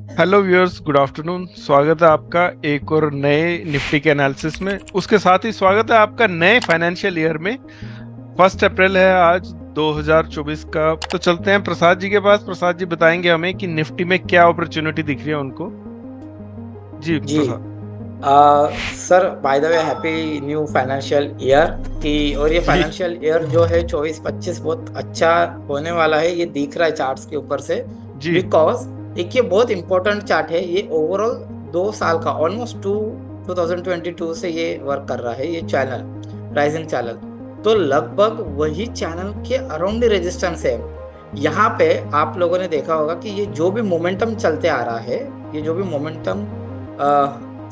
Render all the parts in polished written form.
Hello viewers, good afternoon. स्वागत है आपका एक और नए निफ्टी के एनालिसिस में। उसके साथ ही स्वागत है आपका नए फाइनेंशियल ईयर में। 1 अप्रैल है आज 2024 का। तो चलते हैं प्रसाद जी के पास। प्रसाद जी बताएंगे हमें कि निफ्टी में क्या अपॉर्चुनिटी दिख रही है उनको। जी जी। Prasad. Sir, by the way happy new financial year की। और ये जी फाइनेंशियल ईयर जो है 24-25 बहुत अच्छा होने वाला है, ये दिख रहा है चार्ट्स के ऊपर से। जी। बिकॉज एक ये बहुत इंपॉर्टेंट चार्ट है, ये ओवरऑल 2 साल का ऑलमोस्ट 2022 से ये वर्क कर रहा है, ये चैनल राइजिंग चैनल। तो लगभग वही चैनल के अराउंड रेजिस्टेंस है। यहाँ पे आप लोगों ने देखा होगा कि ये जो भी मोमेंटम चलते आ रहा है, ये जो भी मोमेंटम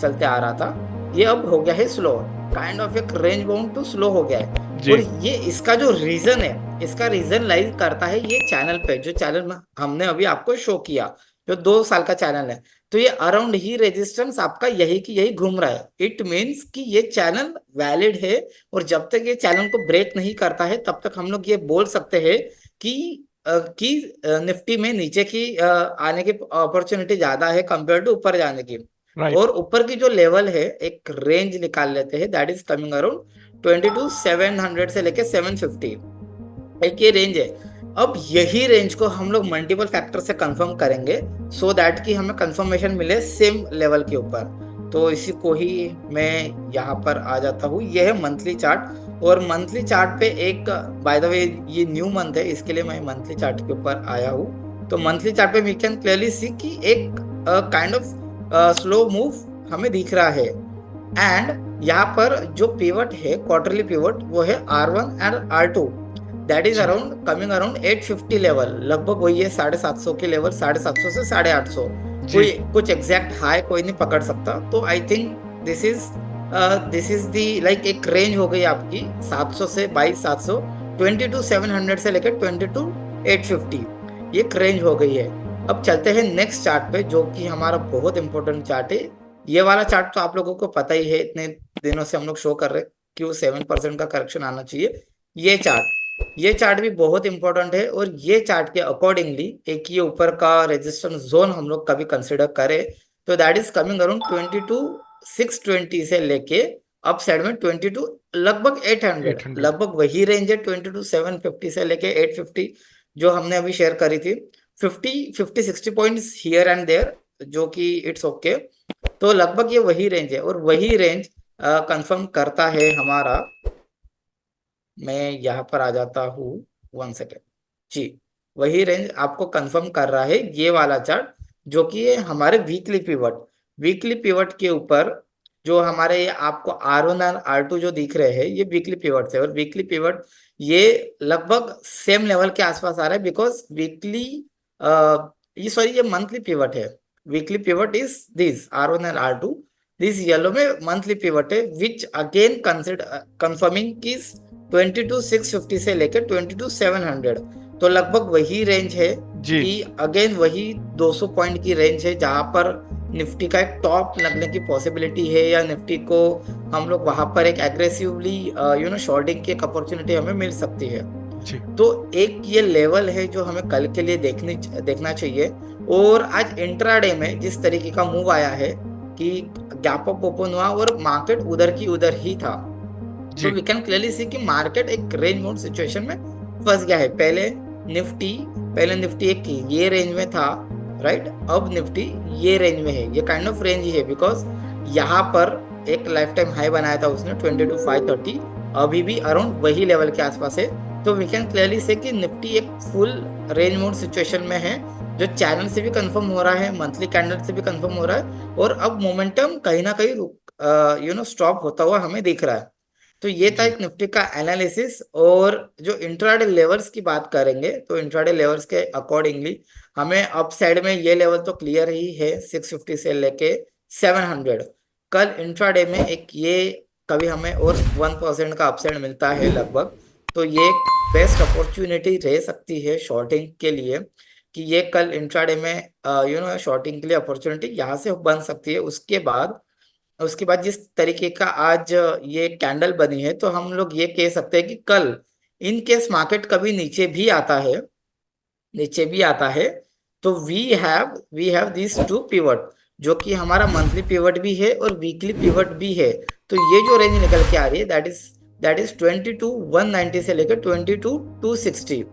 चलते आ रहा था, ये अब हो गया है स्लो। काइंड ऑफ एक रेंज बाउंड टू स्लो हो गया है। और जी। ये इसका जो रीजन है, इसका रीजन लाइज करता है ये चैनल पे, जो चैनल में हमने अभी आपको शो किया, जो 2 साल का चैनल है। तो ये अराउंड ही रेजिस्टेंस आपका यही की यही घूम रहा है। इट मीन्स कि ये चैनल वैलिड है। और जब तक ये चैनल को ब्रेक नहीं करता है, तब तक हम लोग ये बोल सकते हैं कि निफ्टी में नीचे की आने की अपॉर्चुनिटी ज्यादा है कंपेयर टू ऊपर जाने की। राइट। और ऊपर की जो लेवल है, एक रेंज निकाल लेते हैं, दैट इज कमिंग अराउंड 22,700 से लेके 750। एक ये रेंज है। अब यही रेंज को हम लोग मल्टीपल फैक्टर से कंफर्म करेंगे, सो दैट कि हमें कंफर्मेशन मिले सेम लेवल के ऊपर। तो इसी को ही मैं यहाँ पर आ जाता हूँ। यह है मंथली चार्ट। और मंथली चार्ट पे एक, बाय द वे, ये न्यू मंथ है, इसके लिए मैं मंथली चार्ट के ऊपर आया हूँ। तो मंथली चार्ट पे वी कैन क्लियरली सी कि एक काइंड ऑफ स्लो मूव हमें दिख रहा है। एंड यहाँ पर जो पिवट है, क्वार्टरली पिवट, वो है R1 and R2। That is G. Around coming around 850 level, लगभग वही है 750 के लेवल, 750 से 850। जी। कोई कुछ एग्जैक्ट हाई कोई नहीं पकड़ सकता। तो I think this is this is the like एक रेंज हो गई आपकी 700 से 22,700, 22,700 से लेकर 22,850, ये एक रेंज हो गई है। अब चलते हैं नेक्स्ट चार्ट पे, जो कि हमारा बहुत इंपॉर्टेंट चार्ट है। ये वाला चार्ट तो आप लोगों को पता ही है, इतने दिनों से हम लोग शो कर रहे हैं क्यों 7% का करेक्शन आना चाहिए। ये चार्ट भी बहुत इंपॉर्टेंट है। और ये चार्ट के अकॉर्डिंगली एक ये ऊपर का रेजिस्टेंस जोन हम लोग कभी कंसिडर करें, तो दैट इज कमिंग अराउंड 22,620 से लेके अप साइड में 22, लगभग 800, 800। लगभग वही रेंज है 22,750 से लेके 850, जो हमने अभी शेयर करी थी। 50-60 पॉइंट्स हियर एंड देयर, जो कि इट्स ओके। तो लगभग ये वही रेंज है, और वही रेंज कंफर्म करता है हमारा। मैं यहाँ पर आ जाता हूँ, 1 सेकेंड। जी, वही रेंज आपको कंफर्म कर रहा है ये वाला चार्ट, जो कि ये हमारे वीकली पिवट के ऊपर, जो हमारे ये आपको R1 और R2 जो दिख रहे हैं, ये वीकली पिवट है। और वीकली पिवट ये लगभग सेम लेवल के आसपास आ रहा है, बिकॉज वीकली, ये सॉरी, ये मंथली पिवट है। Weekly pivot is this R1 and R2। This yellow में मंथली पिवट है, विच अगेन कंसिडर कंफर्मिंग की 22,650 से लेकर 22,700। तो लगभग वही रेंज है, जी। कि अगेन वही 200 पॉइंट की रेंज है, जहां पर निफ्टी का एक टॉप लगने की पॉसिबिलिटी है, या निफ्टी को हम लोग वहां पर एक एग्रेसिवली शॉर्टिंग की एक अपॉर्चुनिटी हमें मिल सकती है। जी। तो एक ये लेवल है जो हमें कल के लिए देखना चाहिए। और आज इंट्राडे में जिस तरीके का मूव आया है, कि गैप अप ओपन हुआ और मार्केट उधर की उधर ही था, तो जी। वी कैन क्लियरली सी कि मार्केट एक रेंज बाउंड सिचुएशन में फंस गया है। निफ्टी पहले निफ्टी एक ये रेंज में था, राइट। अब निफ्टी ये रेंज में है, ये काइंड ऑफ रेंज ही है, बिकॉज यहाँ पर एक लाइफ टाइम हाई बनाया था उसने 22,530, अभी भी अराउंड वही लेवल के आसपास है। तो वी कैन क्लियरली से कि निफ्टी एक फुल रेंज बाउंड सिचुएशन में है, जो चैनल से भी कंफर्म हो रहा है, मंथली कैंडल से भी कंफर्म हो रहा है। और अब मोमेंटम कहीं ना कहीं स्टॉप होता हुआ हमें दिख रहा है। तो ये था जी। एक निफ्टी का एनालिसिस। और जो इंट्राडे लेवल्स की बात करेंगे, तो इंट्राडे लेवल्स के अकॉर्डिंगली हमें अप साइड में ये लेवल तो क्लियर ही है, 650 से लेके 700। कल इंट्राडे में एक ये कभी हमें और 1% का अपसाइड मिलता है लगभग। तो ये एक बेस्ट अपॉर्चुनिटी रह सकती है शॉर्टिंग के लिए, कि ये कल इंट्राडे में शॉर्टिंग के लिए अपॉर्चुनिटी यहाँ से बन सकती है। उसके बाद जिस तरीके का आज ये कैंडल बनी है, तो हम लोग ये कह सकते हैं कि कल इन केस मार्केट कभी नीचे भी आता है, तो we have this to pivot, जो कि हमारा मंथली पिवट भी है और वीकली पिवट भी है। तो ये जो रेंज निकल के आ रही है दैट इज 22,190 से लेकर 22,260।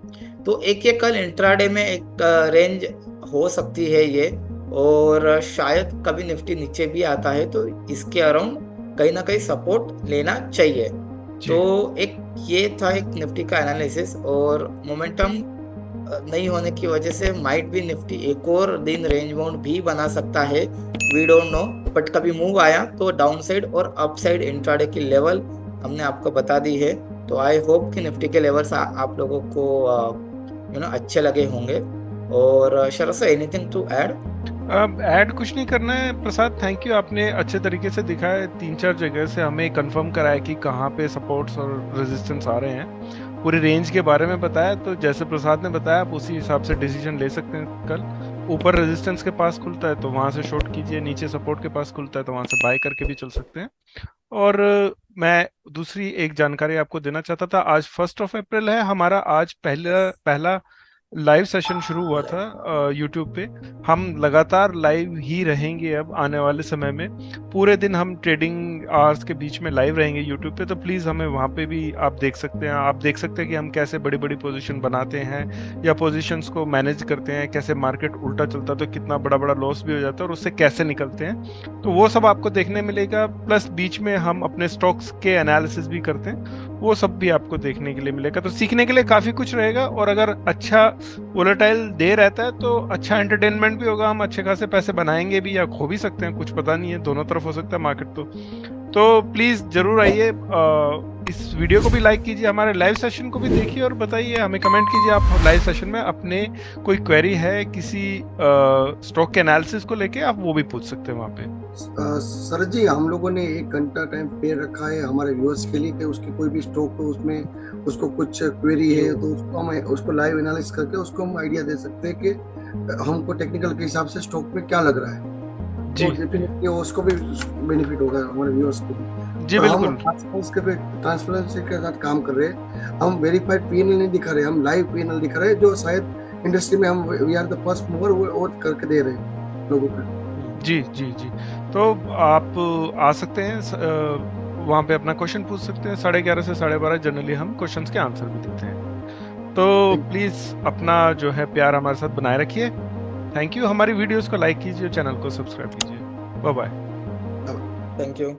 तो एक ये कल इंट्राडे में एक रेंज हो सकती है ये, और शायद कभी निफ्टी नीचे भी आता है तो इसके अराउंड कहीं ना कहीं सपोर्ट लेना चाहिए। जी तो एक ये था एक निफ्टी का एनालिसिस, और मोमेंटम नहीं होने की वजह से माइट भी निफ्टी एक और दिन रेंज बाउंड भी बना सकता है, वी डोंट नो। बट कभी मूव आया तो डाउन साइड और अप साइड इंट्राडे की लेवल हमने आपको बता दी है। तो आई होप कि निफ्टी के लेवल्स आप लोगों को अच्छे लगे होंगे। और शरद सर, एनीथिंग टू ऐड? अब ऐड कुछ नहीं करना है प्रसाद, थैंक यू, आपने अच्छे तरीके से दिखाया, 3-4 जगह से हमें कंफर्म कराया कि कहाँ पे सपोर्ट्स और रेजिस्टेंस आ रहे हैं, पूरी रेंज के बारे में बताया। तो जैसे प्रसाद ने बताया आप उसी हिसाब से डिसीजन ले सकते हैं। कल ऊपर रेजिस्टेंस के पास खुलता है तो वहां से शॉर्ट कीजिए, नीचे सपोर्ट के पास खुलता है तो वहां से बाय करके भी चल सकते हैं। और मैं दूसरी एक जानकारी आपको देना चाहता था, आज 1 अप्रैल है हमारा, आज पहला पहला लाइव सेशन शुरू हुआ था यूट्यूब पे। हम लगातार लाइव ही रहेंगे अब आने वाले समय में, पूरे दिन हम ट्रेडिंग आवर्स के बीच में लाइव रहेंगे यूट्यूब पे। तो प्लीज़ हमें वहाँ पे भी आप देख सकते हैं, आप देख सकते हैं कि हम कैसे बड़ी बड़ी पोजीशन बनाते हैं या पोजीशंस को मैनेज करते हैं, कैसे मार्केट उल्टा चलता है तो कितना बड़ा बड़ा लॉस भी हो जाता है और उससे कैसे निकलते हैं। तो वो सब आपको देखने मिलेगा, प्लस बीच में हम अपने स्टॉक्स के एनालिसिस भी करते हैं, वो सब भी आपको देखने के लिए मिलेगा। तो सीखने के लिए काफ़ी कुछ रहेगा, और अगर अच्छा वोलेटाइल डे रहता है तो अच्छा एंटरटेनमेंट भी होगा, हम अच्छे खासे पैसे बनाएंगे भी या खो भी सकते हैं, कुछ पता नहीं है, दोनों तरफ हो सकता है मार्केट। तो प्लीज जरूर आइए, इस वीडियो को भी लाइक कीजिए, हमारे लाइव सेशन को भी देखिए और बताइए, हमें कमेंट कीजिए आप लाइव सेशन में अपने कोई क्वेरी है किसी स्टॉक के एनालिसिस को लेके, आप वो भी पूछ सकते हैं वहाँ पे। सर जी, हम लोगों ने 1 घंटा टाइम पे रखा है हमारे व्यूअर्स के लिए कि उसकी कोई भी स्टॉक हो उसमें उसको कुछ क्वेरी है तो उसको हम उसको लाइव एनालिसिस करके उसको हम आइडिया दे सकते हैं कि हमको टेक्निकल के हिसाब से स्टॉक में क्या लग रहा है। जी तो डेफिनेटली उसको भी बेनिफिट होगा हमारे व्यूअर्स को भी। जी तो हम बिल्कुल। उसके पे ट्रांसपेरेंसी के साथ काम कर रहे हैं। हम वेरीफाइड पीएनएल नहीं दिखा रहे, हम लाइव पीएनएल दिखा रहे हैं जो शायद इंडस्ट्री में हम we are the first mover वो करके दे रहे हैं लोगों को। जी जी जी। तो आप आ सकते हैं, वहाँ पे अपना क्वेश्चन पूछ सकते हैं, 11:30 से 12:30 जनरली हम क्वेश्चन्स के आंसर भी देते हैं। तो प्लीज़ अपना जो है प्यार हमारे साथ बनाए रखिए। थैंक यू, हमारी वीडियोस को लाइक कीजिए, चैनल को सब्सक्राइब कीजिए। Bye bye. Thank you.